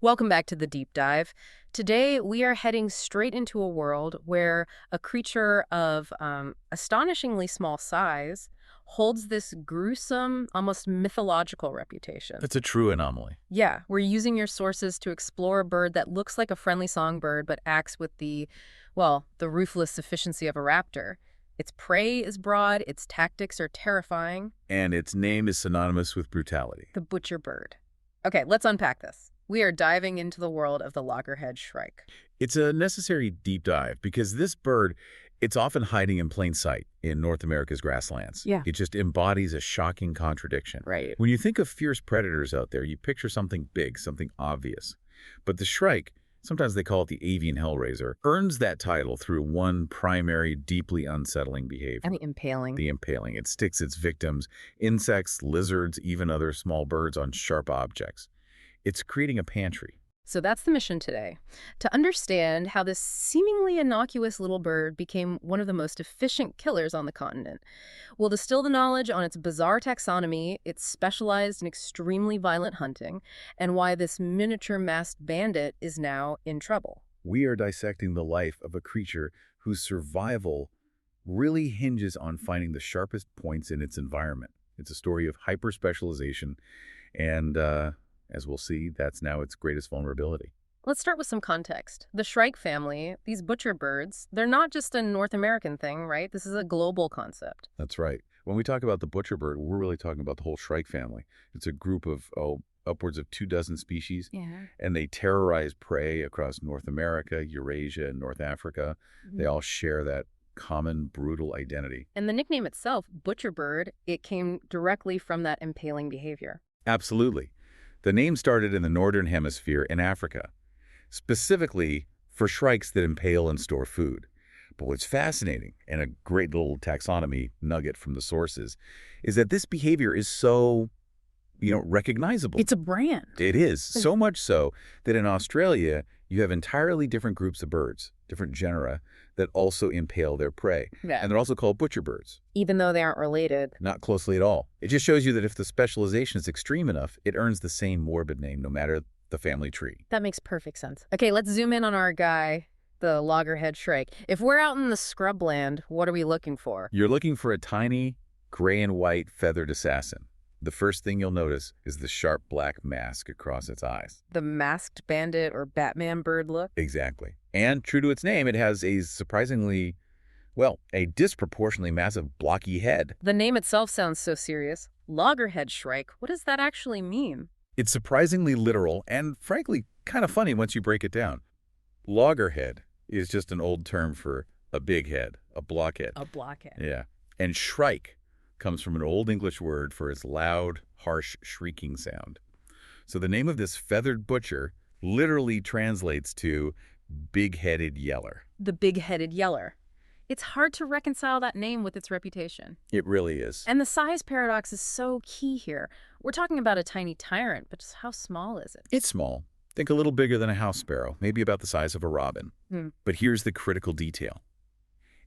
Welcome back to the deep dive. Today, we are heading straight into a world where a creature of astonishingly small size holds this gruesome, almost mythological reputation. It's a true anomaly. Yeah, we're using your sources to explore a bird that looks like a friendly songbird but acts with the ruthless efficiency of a raptor. Its prey is broad, its tactics are terrifying. And its name is synonymous with brutality. The butcher bird. Okay, let's unpack this. We are diving into the world of the Loggerhead Shrike. It's a necessary deep dive because this bird, it's often hiding in plain sight in North America's grasslands. Yeah. It just embodies a shocking contradiction. Right. When you think of fierce predators out there, you picture something big, something obvious. But the shrike, sometimes they call it the Avian Hellraiser, earns that title through one primary, deeply unsettling behavior. And the impaling. The impaling. It sticks its victims, insects, lizards, even other small birds, on sharp objects. It's creating a pantry. So that's the mission today, to understand how this seemingly innocuous little bird became one of the most efficient killers on the continent. We'll distill the knowledge on its bizarre taxonomy, its specialized and extremely violent hunting, and why this miniature masked bandit is now in trouble. We are dissecting the life of a creature whose survival really hinges on finding the sharpest points in its environment. It's a story of hyper-specialization, and as we'll see, that's now its greatest vulnerability. Let's start with some context. The Shrike family, these butcher birds, they're not just a North American thing, right? This is a global concept. That's right. When we talk about the butcher bird, we're really talking about the whole shrike family. It's a group of, upwards of 24 species, Yeah. and they terrorize prey across North America, Eurasia, and North Africa. They all share that common brutal identity. And the nickname itself, butcher bird, it came directly from that impaling behavior. Absolutely. The name started in the Northern Hemisphere in Africa, specifically for shrikes that impale and store food. But what's fascinating, and a great little taxonomy nugget from the sources, is that this behavior is so, recognizable. It's a brand. It is, so much so that in Australia, you have entirely different groups of birds, different genera, that also impale their prey. Yeah. And they're also called butcher birds. Even though they aren't related. Not closely at all. It just shows you that if the specialization is extreme enough, it earns the same morbid name no matter the family tree. That makes perfect sense. Okay, let's zoom in on our guy, the Loggerhead Shrike. If we're out in the scrubland, what are we looking for? You're looking for a tiny, gray and white feathered assassin. The first thing you'll notice is the sharp black mask across its eyes. The masked bandit or Batman bird look? Exactly. And true to its name, it has a a disproportionately massive blocky head. The name itself sounds so serious. Loggerhead Shrike, what does that actually mean? It's surprisingly literal and, frankly, kind of funny once you break it down. Loggerhead is just an old term for a big head, a blockhead. A blockhead. Yeah. And shrike comes from an Old English word for its loud, harsh, shrieking sound. So the name of this feathered butcher literally translates to big-headed yeller. The big-headed yeller. It's hard to reconcile that name with its reputation. It really is. And the size paradox is so key here. We're talking about a tiny tyrant, but just how small is it? It's small. Think a little bigger than a house sparrow, maybe about the size of a robin. But here's the critical detail.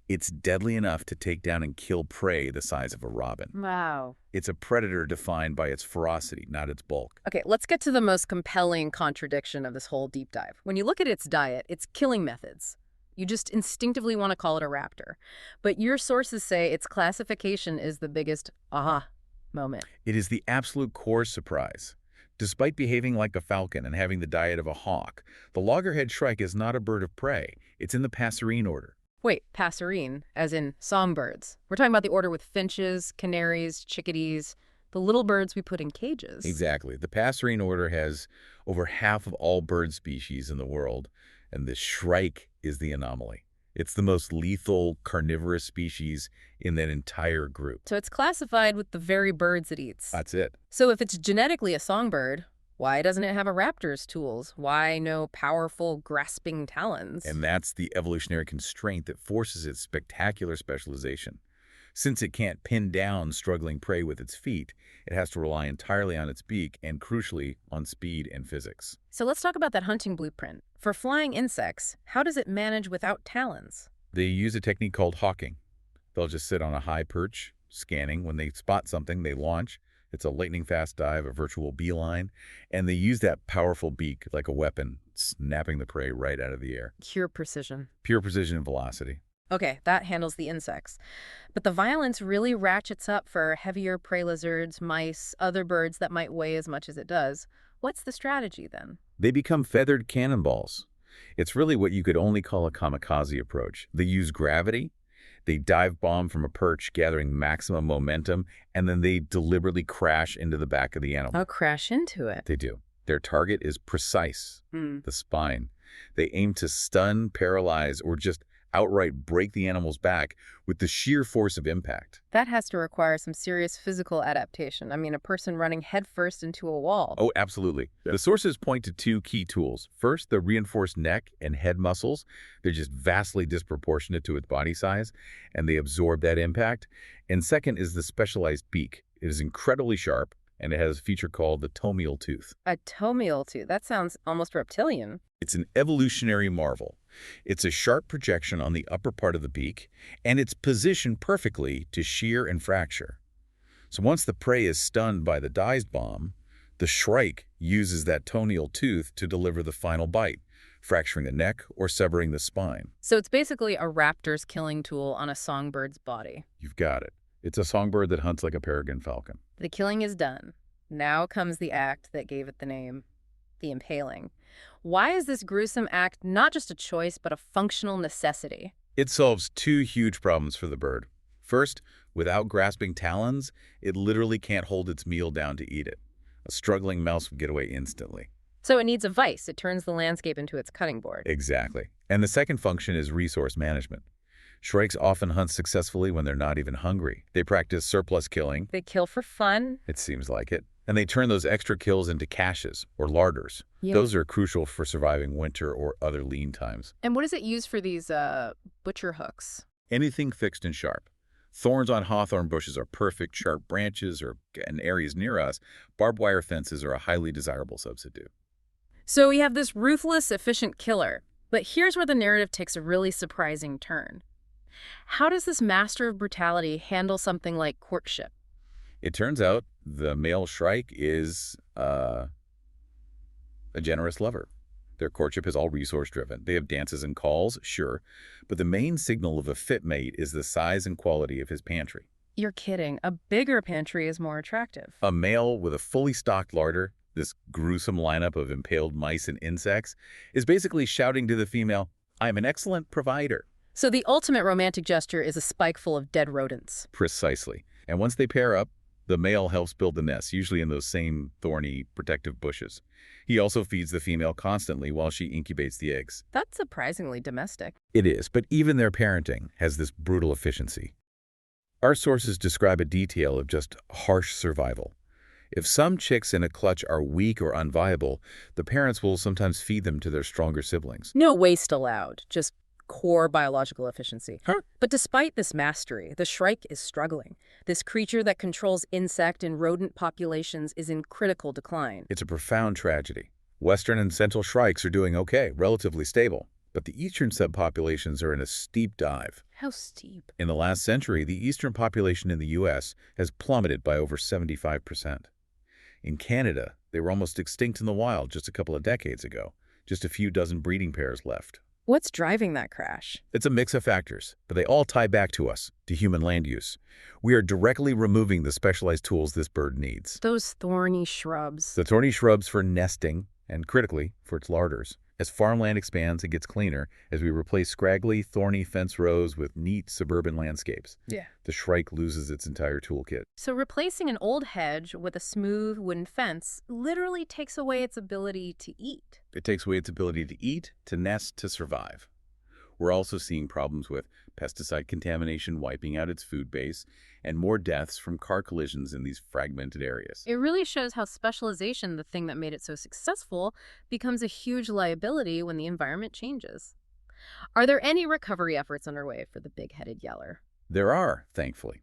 It's deadly enough to take down and kill prey the size of a robin. Wow. It's a predator defined by its ferocity, not its bulk. Okay, let's get to the most compelling contradiction of this whole deep dive. When you look at its diet, its killing methods, you just instinctively want to call it a raptor. But your sources say its classification is the biggest aha moment. It is the absolute core surprise. Despite behaving like a falcon and having the diet of a hawk, the loggerhead shrike is not a bird of prey. It's in the passerine order. Wait, passerine, as in songbirds. We're talking about the order with finches, canaries, chickadees, the little birds we put in cages. Exactly. The passerine order has over half of all bird species in the world, and the shrike is the anomaly. It's the most lethal carnivorous species in that entire group. So it's classified with the very birds it eats. That's it. So if it's genetically a songbird, why doesn't it have a raptor's tools? Why no powerful, grasping talons? And that's the evolutionary constraint that forces its spectacular specialization. Since it can't pin down struggling prey with its feet, it has to rely entirely on its beak and, crucially, on speed and physics. So let's talk about that hunting blueprint. For flying insects, how does it manage without talons? They use a technique called hawking. They'll just sit on a high perch, scanning. When they spot something, they launch, It's a lightning-fast dive, a virtual beeline, and they use that powerful beak like a weapon, snapping the prey right out of the air. Pure precision. Pure precision and velocity. Okay, that handles the insects. But the violence really ratchets up for heavier prey lizards, mice, other birds that might weigh as much as it does. What's the strategy then? They become feathered cannonballs. It's really what you could only call a kamikaze approach. They use gravity, they dive bomb from a perch, gathering maximum momentum, and then they deliberately crash into the back of the animal. I'll crash into it. They do. Their target is precise, Hmm. the spine. They aim to stun, paralyze, or just outright break the animal's back with the sheer force of impact. That has to require some serious physical adaptation. I mean, a person running headfirst into a wall. Oh, absolutely. The sources point to two key tools. First, the reinforced neck and head muscles. They're just vastly disproportionate to its body size, and they absorb that impact. And second is the specialized beak. It is incredibly sharp, and it has a feature called the tomial tooth. A tomial tooth. That sounds almost reptilian. It's an evolutionary marvel. It's a sharp projection on the upper part of the beak, and it's positioned perfectly to shear and fracture. So once the prey is stunned by the dive bomb, the shrike uses that tomial tooth to deliver the final bite, fracturing the neck or severing the spine. So it's basically a raptor's killing tool on a songbird's body. You've got it. It's a songbird that hunts like a peregrine falcon. The killing is done. Now comes the act that gave it the name, the impaling. Why is this gruesome act not just a choice, but a functional necessity? It solves two huge problems for the bird. First, without grasping talons, it literally can't hold its meal down to eat it. A struggling mouse would get away instantly. So it needs a vice. It turns the landscape into its cutting board. Exactly. And the second function is resource management. Shrikes often hunt successfully when they're not even hungry. They practice surplus killing. They kill for fun. It seems like it. And they turn those extra kills into caches or larders. Yeah. Those are crucial for surviving winter or other lean times. And what does it use for these butcher hooks? Anything fixed and sharp. Thorns on hawthorn bushes are perfect. Sharp branches or in areas near us, barbed wire fences are a highly desirable substitute. So we have this ruthless, efficient killer. But here's where the narrative takes a really surprising turn. How does this master of brutality handle something like courtship? It turns out the male shrike is a generous lover. Their courtship is all resource-driven. They have dances and calls, sure, but the main signal of a fit mate is the size and quality of his pantry. You're kidding. A bigger pantry is more attractive. A male with a fully stocked larder, this gruesome lineup of impaled mice and insects, is basically shouting to the female, "I'm an excellent provider." So the ultimate romantic gesture is a spike full of dead rodents. Precisely. And once they pair up, the male helps build the nest, usually in those same thorny, protective bushes. He also feeds the female constantly while she incubates the eggs. That's surprisingly domestic. It is, but even their parenting has this brutal efficiency. Our sources describe a detail of just harsh survival. If some chicks in a clutch are weak or unviable, the parents will sometimes feed them to their stronger siblings. No waste allowed, just core biological efficiency. Huh? But despite this mastery, the shrike is struggling. This creature that controls insect and rodent populations is in critical decline. It's a profound tragedy. Western and central shrikes are doing okay, relatively stable, but the eastern subpopulations are in a steep dive. How steep? In the last century, the eastern population in the U.S. has plummeted by over 75%. In Canada, they were almost extinct in the wild just a couple of decades ago. Just a few dozen breeding pairs left. What's driving that crash? It's a mix of factors, but they all tie back to us, to human land use. We are directly removing the specialized tools this bird needs. Those thorny shrubs. The thorny shrubs for nesting, and critically, for its larders. As farmland expands and gets cleaner, as we replace scraggly, thorny fence rows with neat suburban landscapes, the shrike loses its entire toolkit. So replacing an old hedge with a smooth wooden fence literally takes away its ability to eat. It takes away its ability to eat, to nest, to survive. We're also seeing problems with pesticide contamination wiping out its food base, and more deaths from car collisions in these fragmented areas. It really shows how specialization, the thing that made it so successful, becomes a huge liability when the environment changes. Are there any recovery efforts underway for the big-headed yeller? There are, thankfully.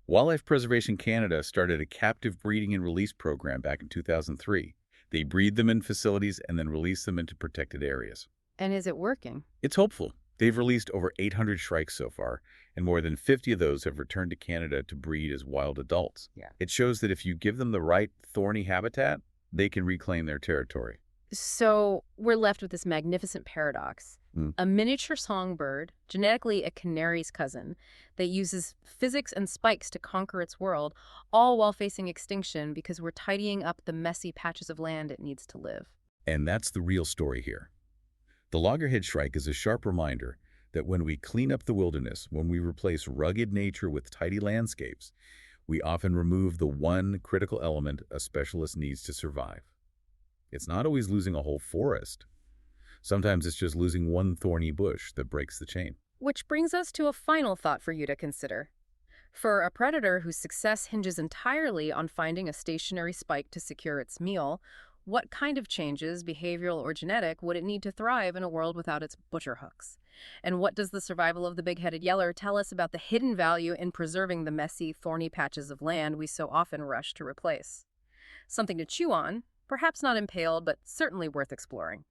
Wildlife Preservation Canada started a captive breeding and release program back in 2003. They breed them in facilities and then release them into protected areas. And is it working? It's hopeful. They've released over 800 shrikes so far, and more than 50 of those have returned to Canada to breed as wild adults. Yeah. It shows that if you give them the right thorny habitat, they can reclaim their territory. So we're left with this magnificent paradox. Mm. A miniature songbird, genetically a canary's cousin, that uses physics and spikes to conquer its world, all while facing extinction because we're tidying up the messy patches of land it needs to live. And that's the real story here. The Loggerhead Shrike is a sharp reminder that when we clean up the wilderness, when we replace rugged nature with tidy landscapes, we often remove the one critical element a specialist needs to survive. It's not always losing a whole forest. Sometimes it's just losing one thorny bush that breaks the chain. Which brings us to a final thought for you to consider. For a predator whose success hinges entirely on finding a stationary spike to secure its meal, what kind of changes, behavioral or genetic, would it need to thrive in a world without its butcher hooks? And what does the survival of the big-headed yeller tell us about the hidden value in preserving the messy, thorny patches of land we so often rush to replace? Something to chew on, perhaps not impaled, but certainly worth exploring.